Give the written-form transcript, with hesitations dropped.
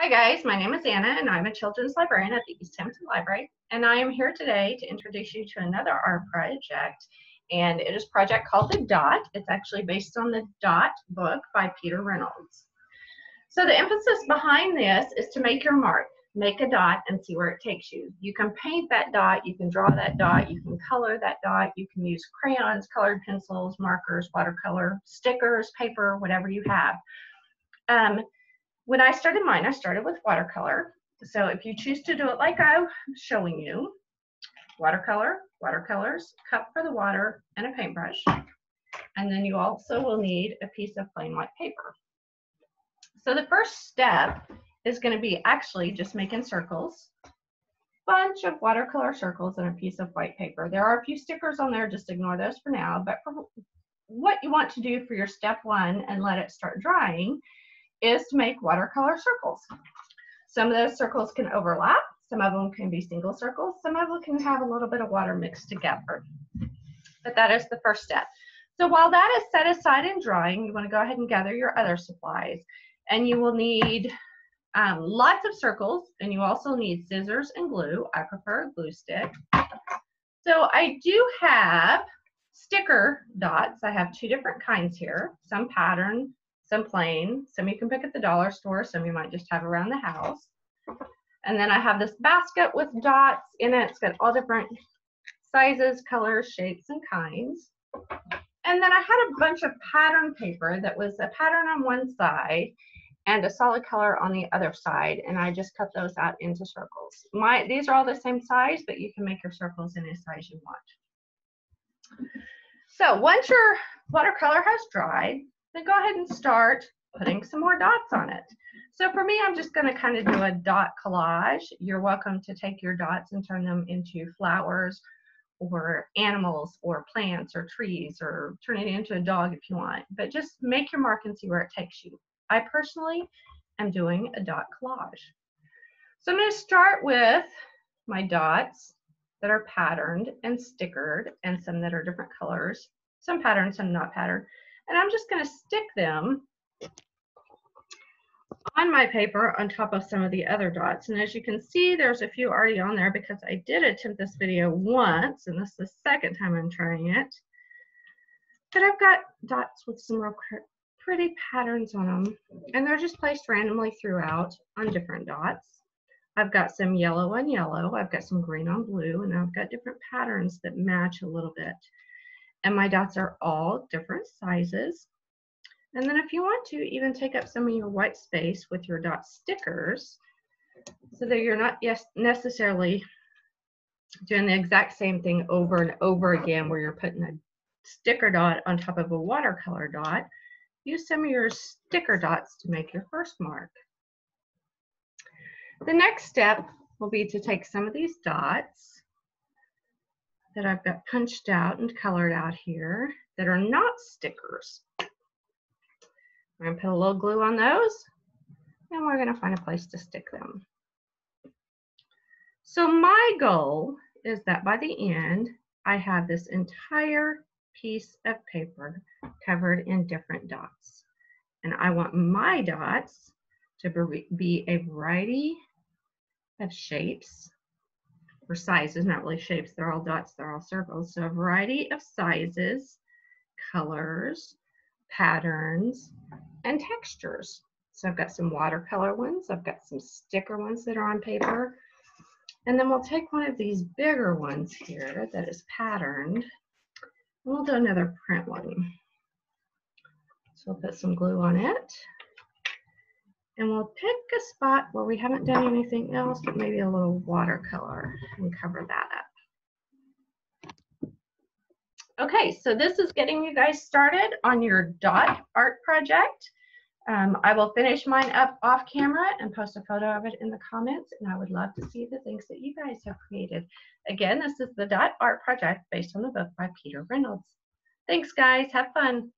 Hi guys, my name is Anna and I'm a children's librarian at the East Hampton Library, and I am here today to introduce you to another art project, and it is a project called the Dot. It's actually based on the Dot book by Peter Reynolds. So the emphasis behind this is to make your mark, make a dot and see where it takes you. You can paint that dot, you can draw that dot, you can color that dot, you can use crayons, colored pencils, markers, watercolor, stickers, paper, whatever you have. When I started mine, I started with watercolor. So if you choose to do it like I'm showing you, watercolor, watercolors, cup for the water, and a paintbrush. And then you also will need a piece of plain white paper. So the first step is going to be actually just making circles. Bunch of watercolor circles and a piece of white paper. There are a few stickers on there, just ignore those for now. But for what you want to do for your step one and let it start drying is to make watercolor circles. Some of those circles can overlap, some of them can be single circles, some of them can have a little bit of water mixed together. But that is the first step. So while that is set aside and drying, you want to go ahead and gather your other supplies. And you will need lots of circles, and you also need scissors and glue. I prefer a glue stick. So I do have sticker dots. I have two different kinds here, some pattern, some plain, some you can pick at the dollar store, some you might just have around the house. And then I have this basket with dots in it. It's got all different sizes, colors, shapes, and kinds. And then I had a bunch of pattern paper that was a pattern on one side and a solid color on the other side, and I just cut those out into circles. These are all the same size, but you can make your circles any size you want. So once your watercolor has dried, then go ahead and start putting some more dots on it. So for me, I'm just going to kind of do a dot collage. You're welcome to take your dots and turn them into flowers or animals or plants or trees, or turn it into a dog if you want. But just make your mark and see where it takes you. I personally am doing a dot collage. So I'm going to start with my dots that are patterned and stickered, and some that are different colors, some patterned, some not patterned. And I'm just going to stick them on my paper on top of some of the other dots. And as you can see, there's a few already on there because I did attempt this video once, and this is the second time I'm trying it. But I've got dots with some real pretty patterns on them, and they're just placed randomly throughout on different dots. I've got some yellow on yellow, I've got some green on blue, and I've got different patterns that match a little bit. And my dots are all different sizes. And then if you want to, even take up some of your white space with your dot stickers so that you're not necessarily doing the exact same thing over and over again where you're putting a sticker dot on top of a watercolor dot. Use some of your sticker dots to make your first mark. The next step will be to take some of these dots that I've got punched out and colored out here that are not stickers. I'm going to put a little glue on those, and we're going to find a place to stick them. So my goal is that by the end, I have this entire piece of paper covered in different dots. And I want my dots to be a variety of shapes, or sizes, not really shapes, they're all dots, they're all circles. So a variety of sizes, colors, patterns, and textures. So I've got some watercolor ones, I've got some sticker ones that are on paper, and then we'll take one of these bigger ones here that is patterned, and we'll do another print one. So we'll put some glue on it, and we'll pick a spot where we haven't done anything else, but maybe a little watercolor, and cover that up. Okay, so this is getting you guys started on your dot art project. I will finish mine up off camera and post a photo of it in the comments, and I would love to see the things that you guys have created. Again, this is the Dot Art Project based on the book by Peter Reynolds. Thanks, guys. Have fun.